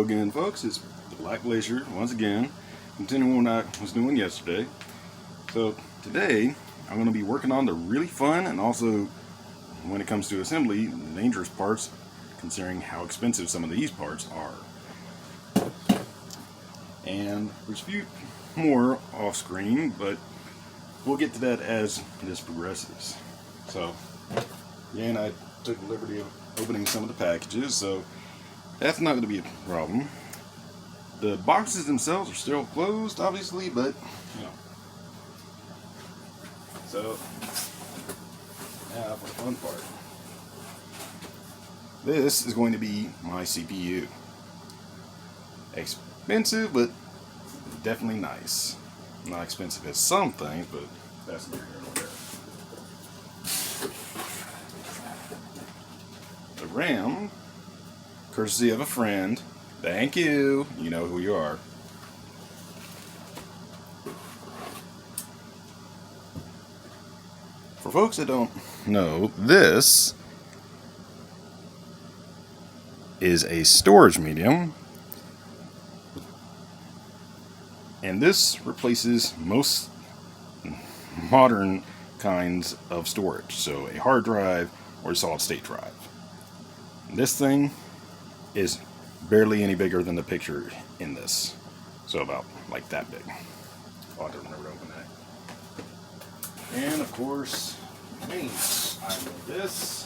Hello again, folks. It's the Black Glacier once again, continuing what I was doing yesterday. So today I'm going to be working on the really fun and also, when it comes to assembly, dangerous parts, considering how expensive some of these parts are. And there's a few more off screen, but we'll get to that as this progresses. So again, I took the liberty of opening some of the packages, so that's not going to be a problem. The boxes themselves are still closed, obviously, but you know. So now for the fun part. This is going to be my CPU. Expensive, but definitely nice. Not expensive as some things, but that's neither here nor there. The RAM, courtesy of a friend. Thank you. You know who you are. For folks that don't know, this is a storage medium, and this replaces most modern kinds of storage, so a hard drive or a solid state drive. This thing is barely any bigger than the picture in this, so about like that big. Oh, I don't remember to open that. And of course, main item of this.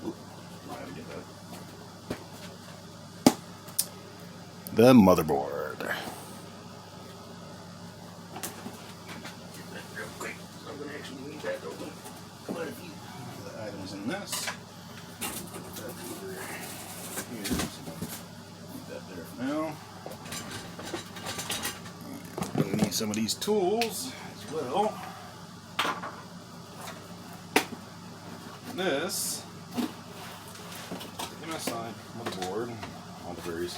Ooh, I had to get that. The motherboard. Get that real quick. I'm going to actually need that to open quite a few of the items in this. Put that over here. So keep that there for now. I'm going to need some of these tools as well. This MSI motherboard, all the various.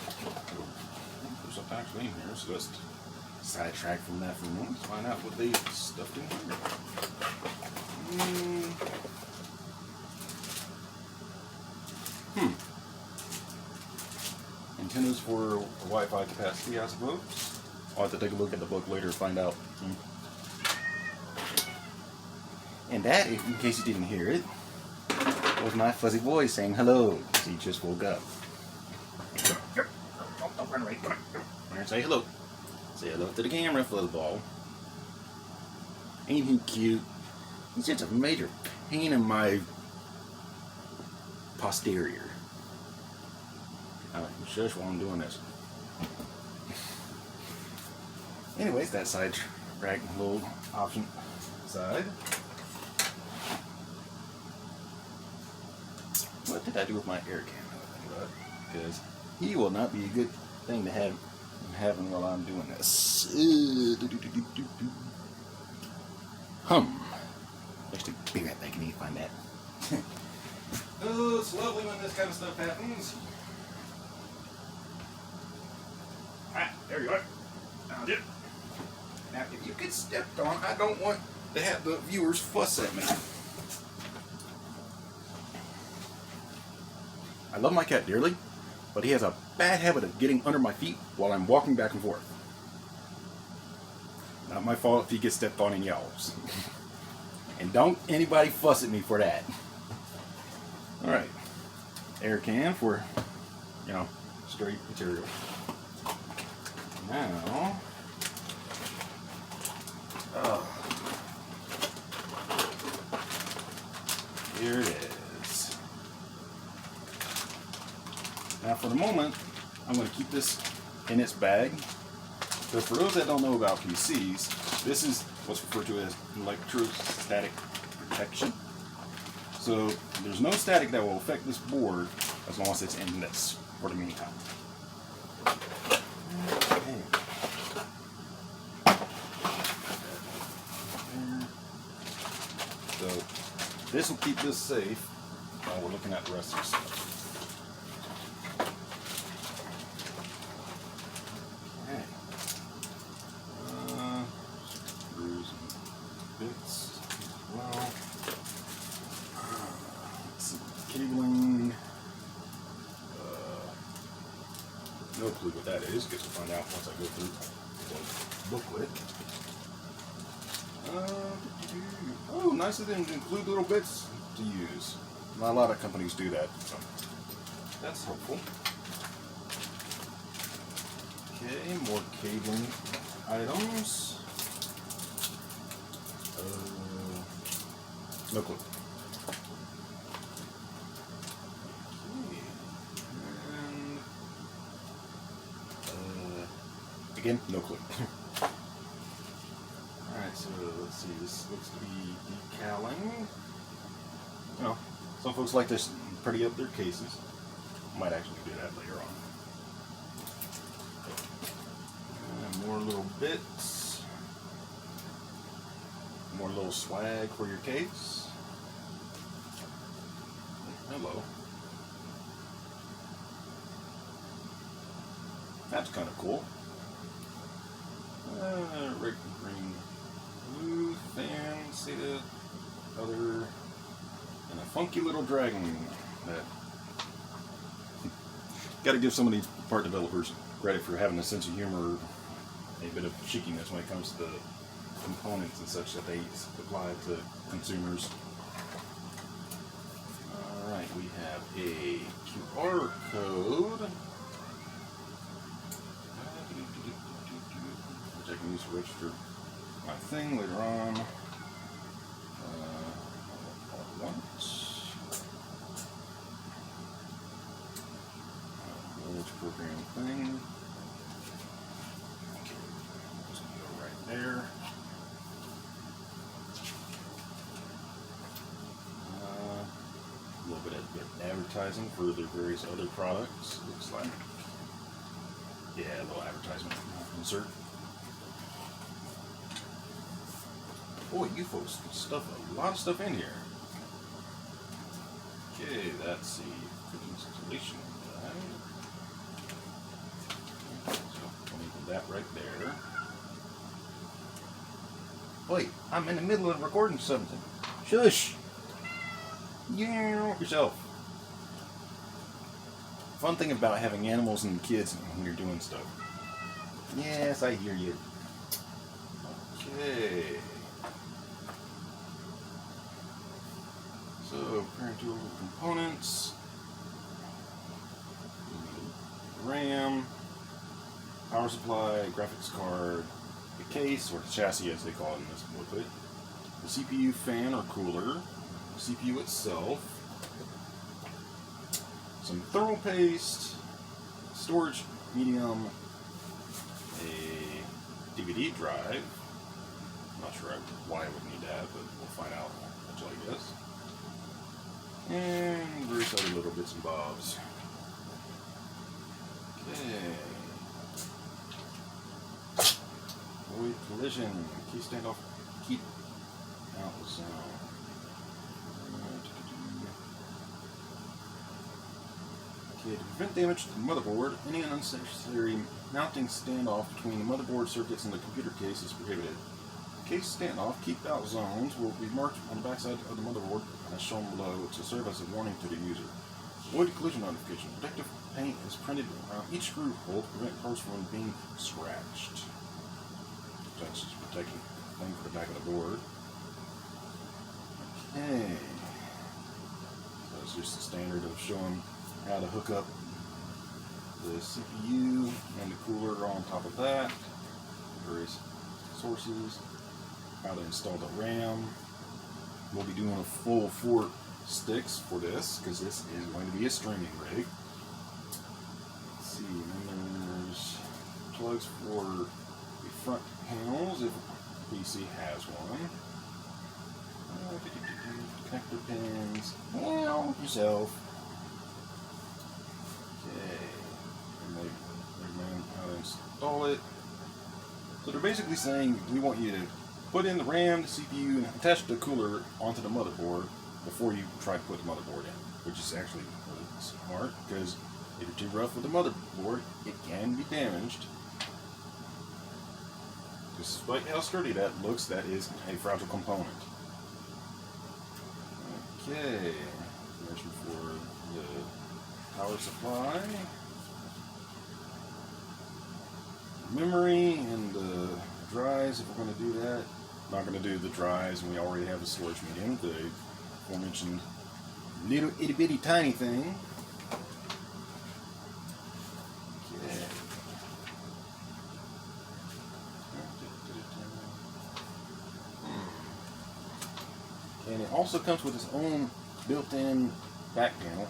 There's something actually in here, so just sidetrack from that for a moment. Let's find out what they stuffed in here. Antennas for Wi-Fi capacity, I suppose. I'll have to take a look at the book later to find out. And that, in case you didn't hear it, was my fuzzy boy saying hello. He just woke up. Don't run away. Come on. Say hello. Say hello to the camera, fuzzball. Ain't he cute? He's just a major pain in my posterior. Shush while I'm doing this. Anyways, that side rack little option side. What did I do with my air can? Because he will not be a good thing to have having while I'm doing this. Actually, be right back. I need to find that. Oh, it's lovely when this kind of stuff happens. Ah, there you are. Found it. Now, if you get stepped on, I don't want to have the viewers fuss at me. I love my cat dearly, but he has a bad habit of getting under my feet while I'm walking back and forth. Not my fault if he gets stepped on and yells. And don't anybody fuss at me for that. Alright. Air can for, you know, straight material. Now, here it is. Now for the moment, I'm going to keep this in its bag. So for those that don't know about PCs, this is what's referred to as electrostatic protection. So there's no static that will affect this board as long as it's in this for the meantime. Okay. So this will keep this safe while we're looking at the rest of the stuff. Okay. Screws and bits as well. Let's see, cabling. no clue what that is. Guess we'll find out once I go through the booklet. Oh, nice of them to include little bits to use. Not a lot of companies do that, so that's helpful. Okay, more cabling items. No clue. Okay. And again, no clue. Alright, so let's see, this looks to be decaling. You know, some folks like to pretty up their cases. Might actually do that later on. And more little bits. More little swag for your case. Hello. That's kind of cool. Red, green, blue fan, see the other, and a funky little dragon. That got to give some of these part developers credit for having a sense of humor, a bit of cheekiness when it comes to the components and such that they supply to consumers. Alright, we have a QR code, which I can use to register my thing later on. All at once. Which program thing. Okay, just go right there. A little bit of advertising for their various other products, looks like. Yeah, a little advertisement insert. Boy, you folks stuff a lot of stuff in here. Okay, that's the installation guide. So I'll leave that right there. Wait, I'm in the middle of recording something. Shush! Yeah, yourself. Fun thing about having animals and kids when you're doing stuff. Yes, I hear you. Okay. So, parent tool components. RAM, power supply, graphics card, the case, or the chassis as they call it in this booklet. The CPU fan or cooler. CPU itself, some thermal paste, storage medium, a DVD drive. I'm not sure why I would need that, but we'll find out eventually, I guess. And various other little bits and bobs. Okay. Avoid collision. Key standoff. Keep out the zone. Okay, to prevent damage to the motherboard, any unnecessary mounting standoff between the motherboard circuits and the computer case is prohibited. Case standoff keep-out zones will be marked on the backside of the motherboard as shown below to serve as a warning to the user. Avoid collision notification. Protective paint is printed around each screw hole to prevent parts from being scratched. That's just protecting the thing for the back of the board. Okay. So it's just the standard of showing how to hook up the CPU and the cooler on top of that, various sources, how to install the RAM. We'll be doing a full 4 sticks for this because this is going to be a streaming rig. Let's see, and then there's plugs for the front panels if the PC has one. Connector pins. Well, yourself. Okay, and they recommend how to install it. So they're basically saying we want you to put in the RAM, the CPU, and attach the cooler onto the motherboard before you try to put the motherboard in, which is actually really smart because if you're too rough with the motherboard, it can be damaged. Despite how sturdy that looks, that is a fragile component. Okay, information for the power supply. memory and the drives if we're going to do that. Not going to do the drives, and we already have the storage medium, the aforementioned little itty bitty tiny thing. Okay. And it also comes with its own built-in back panel.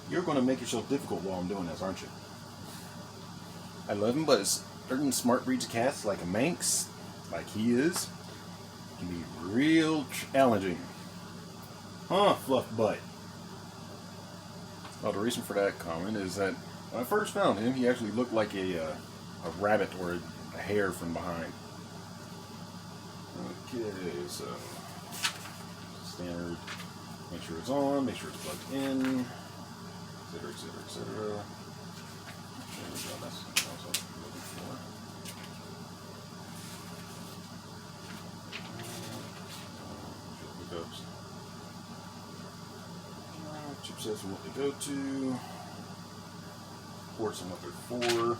You're going to make yourself difficult while I'm doing this, aren't you? I love him, but certain smart breeds of cats, like a Manx, like he is, can be real challenging. Huh, fluff butt. Well, the reason for that comment is that when I first found him, he actually looked like a rabbit or a hare from behind. Okay, so standard, make sure it's on, make sure it's plugged in, etc., etc., etc. There we go, that's what I was looking for. Hookups. Chipsets and what they go to, ports and what they're for,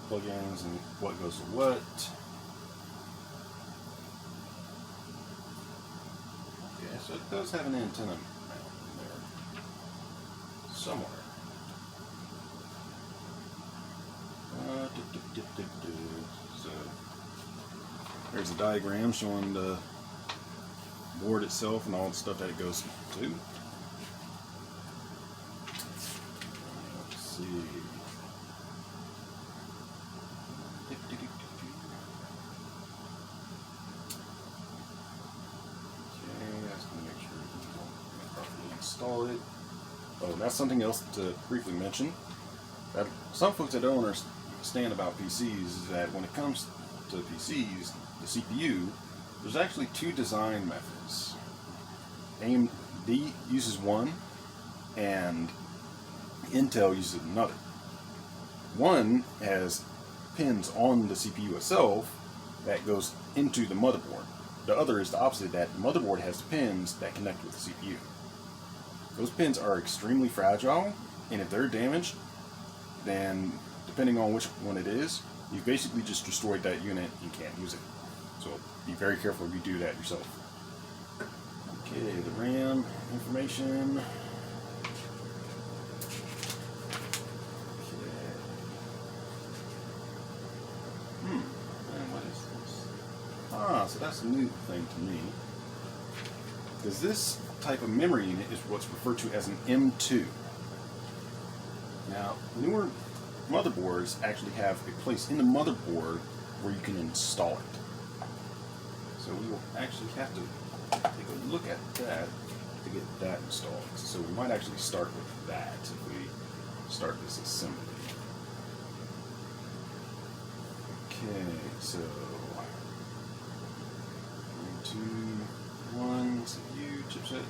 plugins and what goes to what. Okay, so it does have an antenna mount in there somewhere. So there's a diagram showing the board itself and all the stuff that it goes to. Let's see. Install it. Oh, that's something else to briefly mention. That some folks that don't understand about PCs is that when it comes to PCs, the CPU, there's actually two design methods. AMD uses one, and Intel uses another. One has pins on the CPU itself that goes into the motherboard. The other is the opposite, that the motherboard has pins that connect with the CPU. Those pins are extremely fragile, and if they're damaged, then depending on which one it is, you basically just destroyed that unit and can't use it. So be very careful if you do that yourself. Okay, the RAM information. Okay. And what is this? Ah, so that's a new thing to me. Because this type of memory unit is what's referred to as an M2. Now, newer motherboards actually have a place in the motherboard where you can install it. So we will actually have to take a look at that to get that installed. So we might actually start with that if we start this assembly. Okay, so 2, 1, CPU, chipset.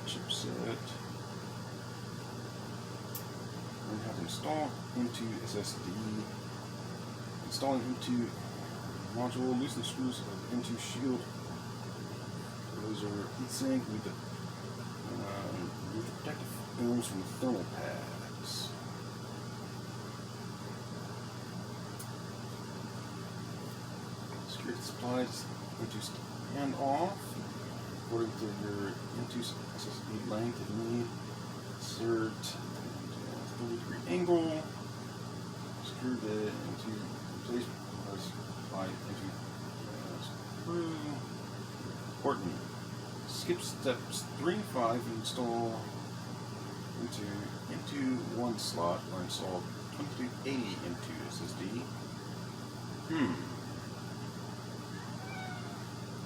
We have to install into SSD, installing into module, loosen screws of into shield. Those are heatsink with the protective films from the thermal pads. Security supplies into stand off according to your into SSD length if you need. Insert 30-degree angle. Screw that into place. Slide into screw. Important. Skip steps 3 and 5 and install into one slot or install 2280 into SSD.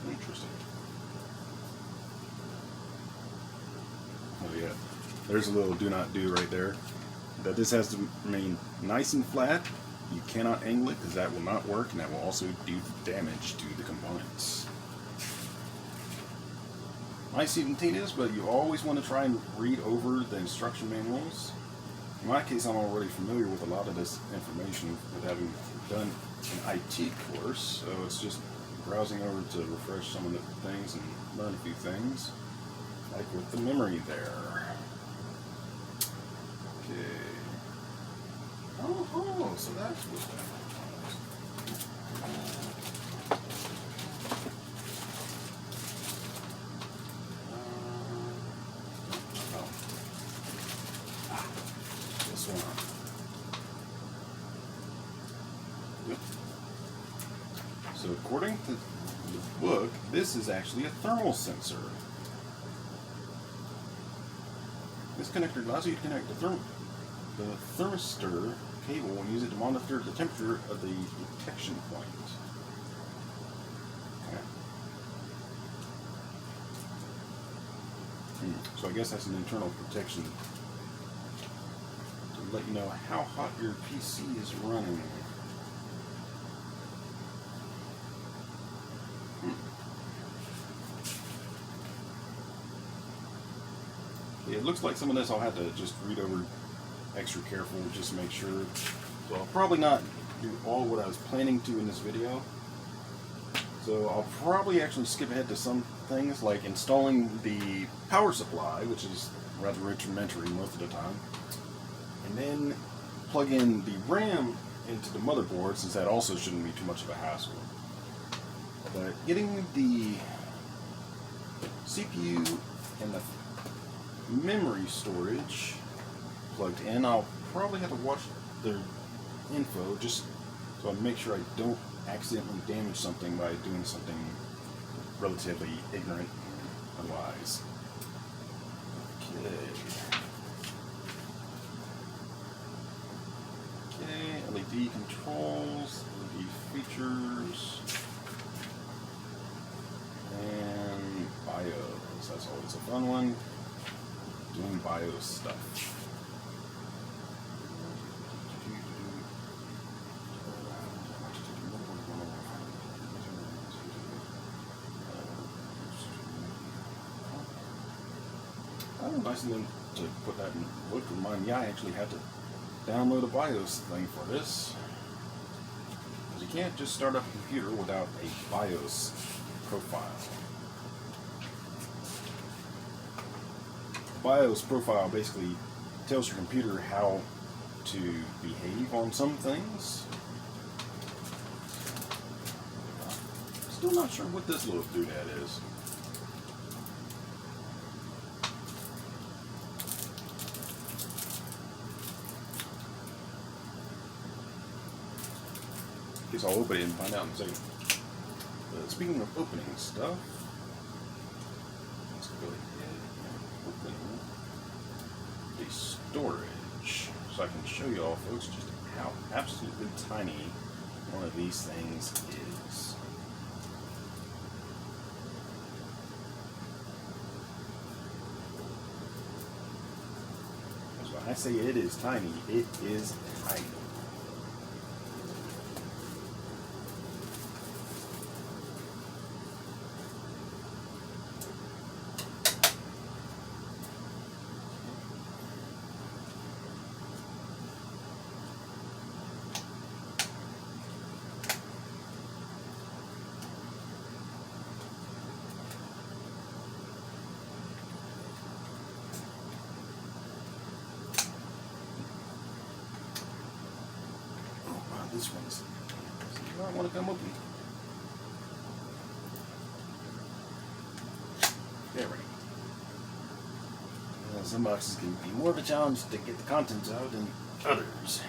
Interesting. Oh yeah, there's a little do not do right there. That this has to remain nice and flat. You cannot angle it because that will not work, and that will also do damage to the components. Might seem tedious, but you always want to try and read over the instruction manuals. In my case, I'm already familiar with a lot of this information with having done an IT course, so it's just browsing over to refresh some of the things and learn a few things, like with the memory there. Oh, so that's what that was. This one. Yep. So according to the book, this is actually a thermal sensor. This connector allows you to connect the thermistor cable and use it to monitor the temperature of the detection point. Okay. So I guess that's an internal protection to let you know how hot your PC is running. It looks like some of this I'll have to just read over extra careful just to make sure. So I'll probably not do all what I was planning to in this video. So I'll probably actually skip ahead to some things like installing the power supply, which is rather rudimentary most of the time. And then plug in the RAM into the motherboard, since that also shouldn't be too much of a hassle. But getting the CPU and the memory storage plugged in, I'll probably have to watch their info just so I make sure I don't accidentally damage something by doing something relatively ignorant otherwise. Okay, LED controls, LED features, and BIOS. That's always a fun one. Doing BIOS stuff. Oh, nice of them to put that in the book. Remind me I actually had to download a BIOS thing for this. Because you can't just start up a computer without a BIOS profile. BIOS profile basically tells your computer how to behave on some things. Still not sure what this little doodad is. Guess I'll open it and find out in a second. Speaking of opening stuff, let's go ahead and open the storage so I can show you all, folks, just how absolutely tiny one of these things is. So when I say it is tiny, it is tiny. This one's, you might want to come open. There we go. Some boxes can be more of a challenge to get the contents out than others.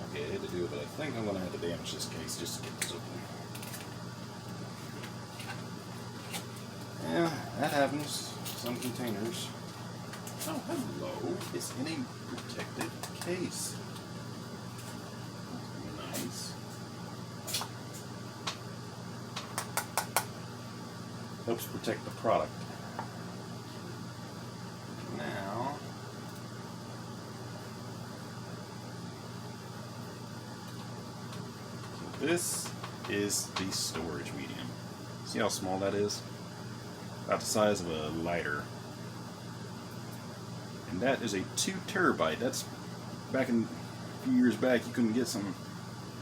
Okay, I hate to do it, but I think I'm going to have to damage this case just to get this open. Yeah, that happens. Some containers. Oh, hello. It's in a protected case. Nice. Helps protect the product. Now, this is the storage medium. See how small that is? About the size of a lighter. And that is a 2 terabyte. That's back in a few years back, you couldn't get some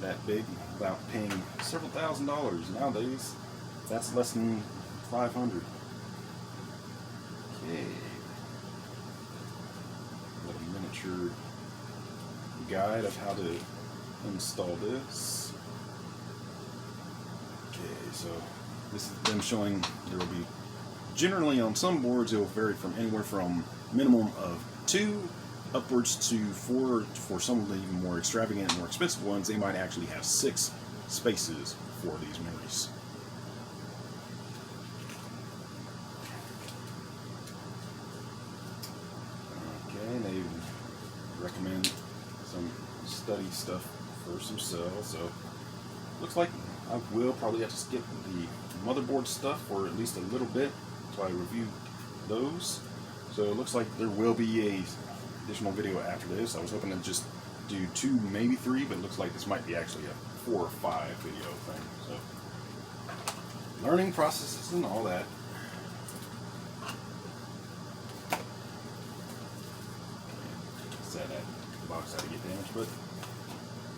that big without paying several $1,000s. Nowadays, that's less than 500. Okay. Got a miniature guide of how to install this. Okay, so this is them showing there will be, generally on some boards it will vary from anywhere from minimum of 2 upwards to 4. For some of the even more extravagant and more expensive ones, they might actually have 6 spaces for these memories. Okay, they recommend some study stuff for some cells, so looks like I will probably have to skip the motherboard stuff for at least a little bit until I review those. So it looks like there will be a additional video after this. I was hoping to just do 2, maybe 3, but it looks like this might be actually a 4 or 5 video thing. So learning processes and all that. Sad that box had to get damaged, but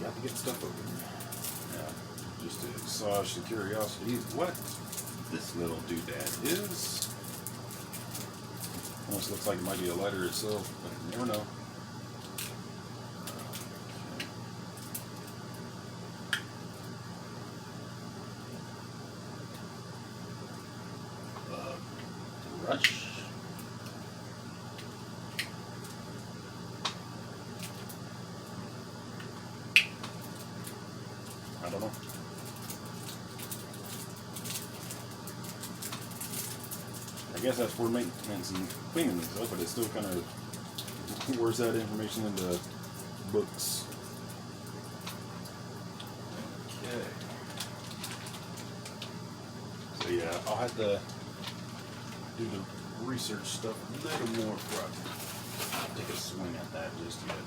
got to get stuff open. Now, just to assuage the curiosity of what this little doodad is. Almost looks like it might be a lighter itself, but you never know. Brush. I don't know. I guess that's for maintenance and cleaning and stuff, but it still kind of words that information into books. Okay. So yeah, I'll have to do the research stuff a little more before I take a swing at that just yet.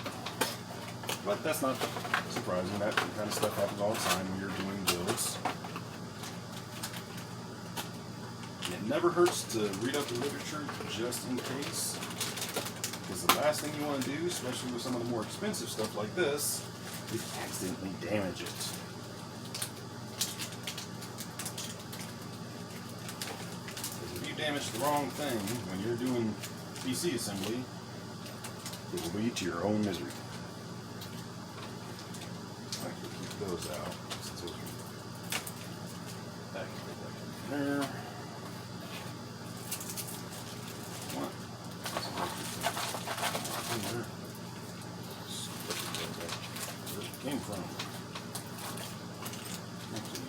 But that's not surprising. That kind of stuff happens all the time when you're doing builds. It never hurts to read up the literature just in case, because the last thing you want to do, especially with some of the more expensive stuff like this, is accidentally damage it. Because if you damage the wrong thing when you're doing PC assembly, it will lead to your own misery. I can keep those out. Since those are back in there. Where it came from. Okay.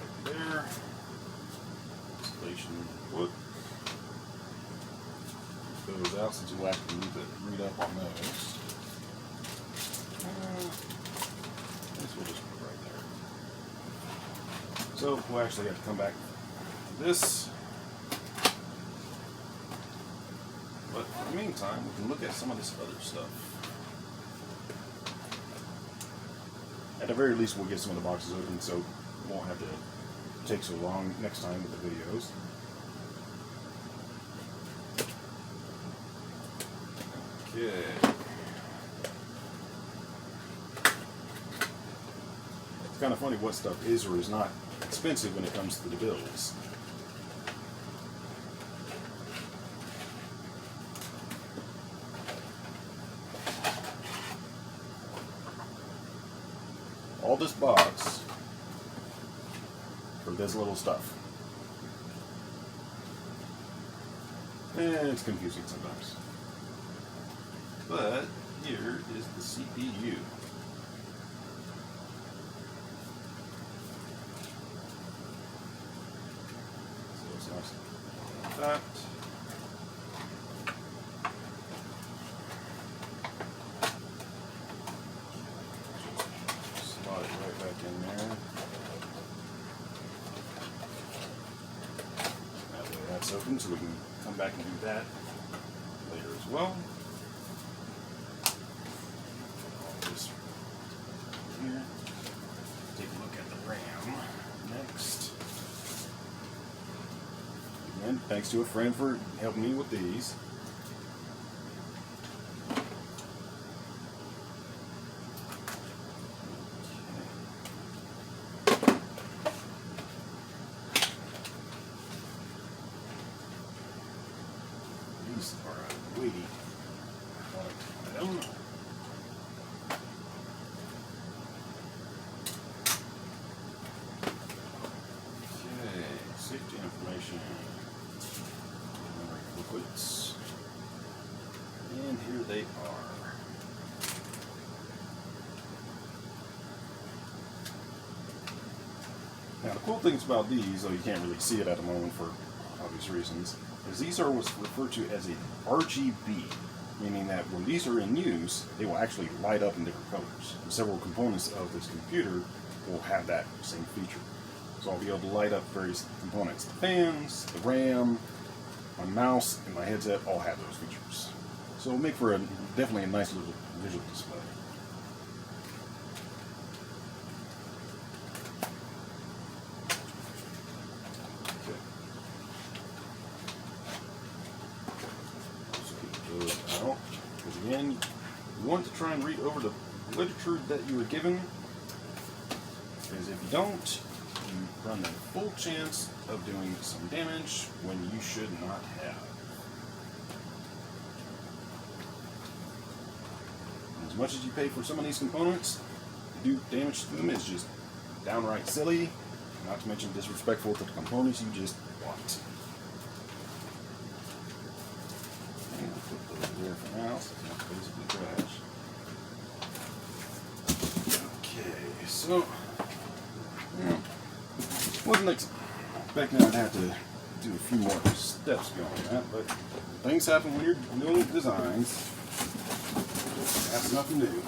Right there. Installation book. Keep those out since you'll have to read up on those. This will just put right there. So we'll actually have to come back to this. But in the meantime, we can look at some of this other stuff. At the very least, we'll get some of the boxes open, so it won't have to take so long next time with the videos. Okay. It's kind of funny what stuff is or is not expensive when it comes to the builds. All this box for this little stuff. And it's confusing sometimes. But here is the CPU. So it's nice like that. Slide it right back in there. That way that's open, so we can come back and do that later as well. Here. Take a look at the RAM next. And thanks to a friend for helping me with these. These are weighty. I don't know. Okay, safety information. Liquids. And here they are. Now the cool things about these, though you can't really see it at the moment for obvious reasons, is these are what's referred to as a RGB, meaning that when these are in use, they will actually light up in different colors. And several components of this computer will have that same feature. So I'll be able to light up various components. The fans, the RAM, my mouse, and my headset all have those features. So it'll make for definitely a nice little visual display. Okay. So keep those out. Because again, you want to try and read over the literature that you were given. Because if you don't, you run the full chance of doing some damage when you should not have. As much as you pay for some of these components, to do damage to them is just downright silly, not to mention disrespectful to the components you just bought. And I'll put those there for now, so it's not basically trash. Okay, so yeah. Wasn't expecting I'd have to do a few more steps beyond that, but things happen when you're doing designs. That's nothing new.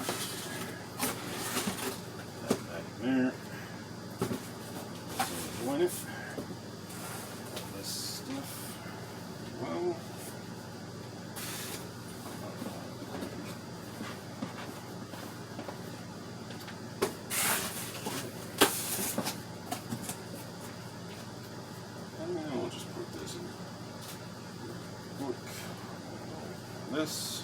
That back there. So join it. All this stuff. Well. I'll just put this in book. This.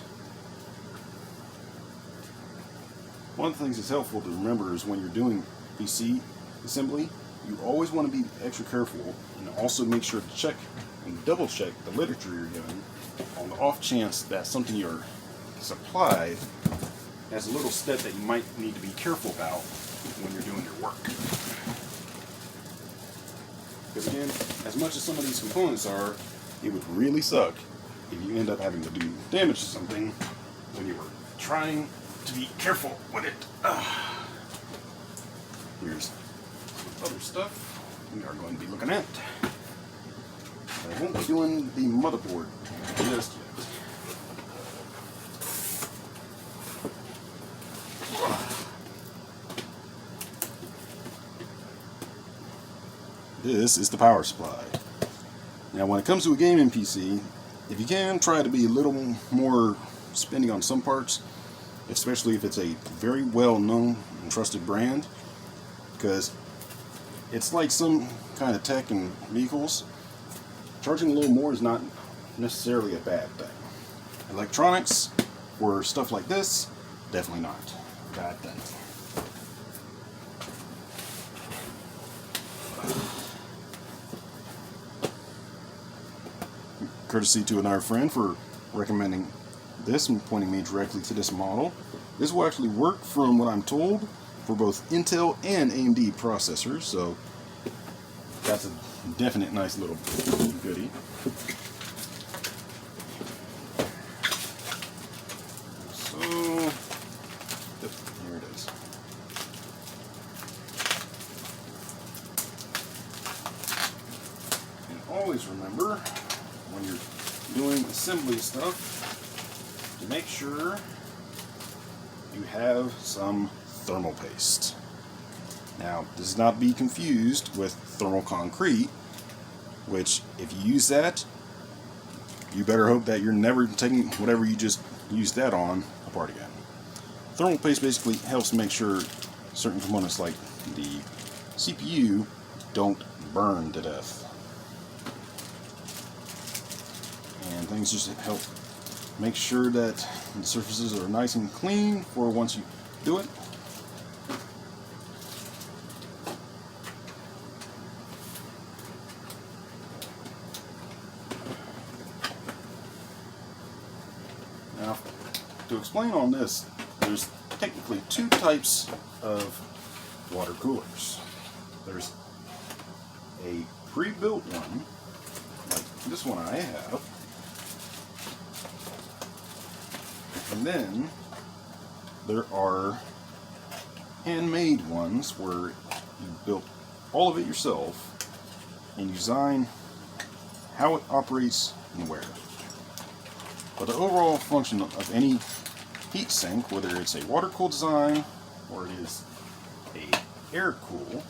One of the things that's helpful to remember is when you're doing PC assembly, you always want to be extra careful and also make sure to check and double check the literature you're given on the off chance that something you're supplied has a little step that you might need to be careful about when you're doing your work. Because again, as much as some of these components are, it would really suck if you end up having to do damage to something when you were trying to be careful with it. Here's some other stuff we are going to be looking at. I won't be doing the motherboard just yet. This is the power supply. Now when it comes to a gaming PC, if you can, try to be a little more spending on some parts, especially if it's a very well-known and trusted brand, because it's like some kind of tech and vehicles. Charging a little more is not necessarily a bad thing. Electronics, for stuff like this, definitely not a bad thing. Courtesy to another friend for recommending this and pointing me directly to this model. This will actually work, from what I'm told, for both Intel and AMD processors, so that's a definite nice little goodie. So, here it is. And always remember, when you're doing assembly stuff, to make sure you have some thermal paste. Now, this is not to be confused with thermal concrete, which if you use that, you better hope that you're never taking whatever you just used that on apart again. Thermal paste basically helps make sure certain components like the CPU don't burn to death. and things just help make sure that the surfaces are nice and clean for once you do it. Now, to explain on this, there's technically two types of water coolers. There's a pre-built one, like this one I have, and then there are handmade ones where you built all of it yourself and you design how it operates and where. But the overall function of any heat sink, whether it's a water-cooled design or it is a air-cool,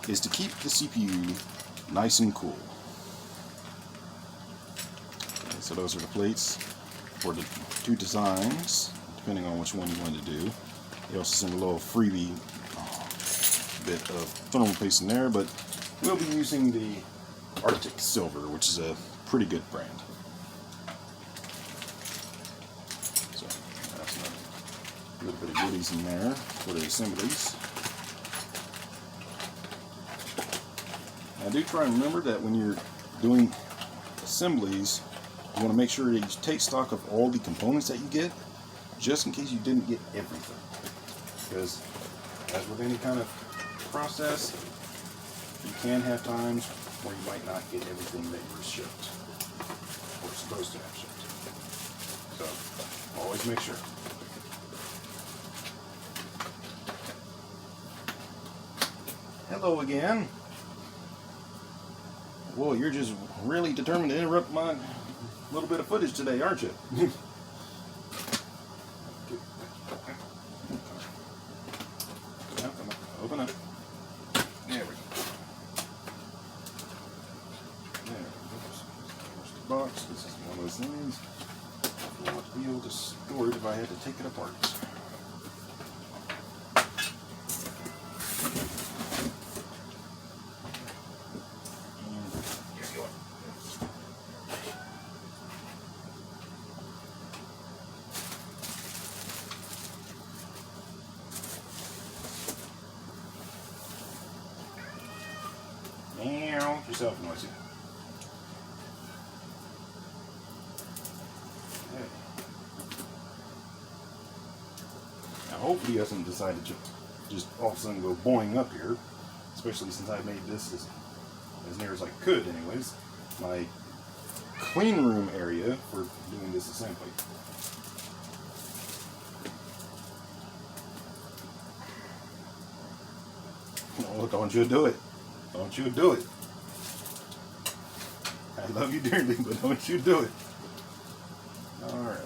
is to keep the CPU nice and cool. Okay, so those are the plates for the two designs, depending on which one you want to do. They also send a little freebie bit of thermal paste in there, but we'll be using the Arctic Silver, which is a pretty good brand. So that's a little bit of goodies in there for the assemblies. Now do try and remember that when you're doing assemblies, you want to make sure that you take stock of all the components that you get, just in case you didn't get everything. Because as with any kind of process, you can have times where you might not get everything that you were shipped or supposed to have shipped. So always make sure. Hello again. Well, you're just really determined to interrupt my little bit of footage today, aren't you? Open up. There we go. There we go. There's the box. This is one of those things. I want to be able to store it if I had to take it apart. Help yourself, noisy. Okay. Now, hopefully, he hasn't decided to just all of a sudden go boing up here, especially since I made this as near as I could, anyways. My clean room area for doing this assembly. Oh, don't you do it. Don't you do it. I love you dearly, but don't you do it. Alright.